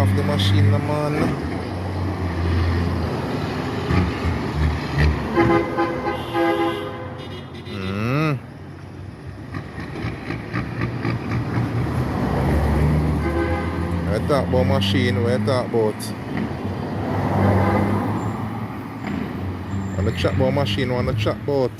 off the machine, man. I talk about machine, we talk about. When I chat about machine, when I chat about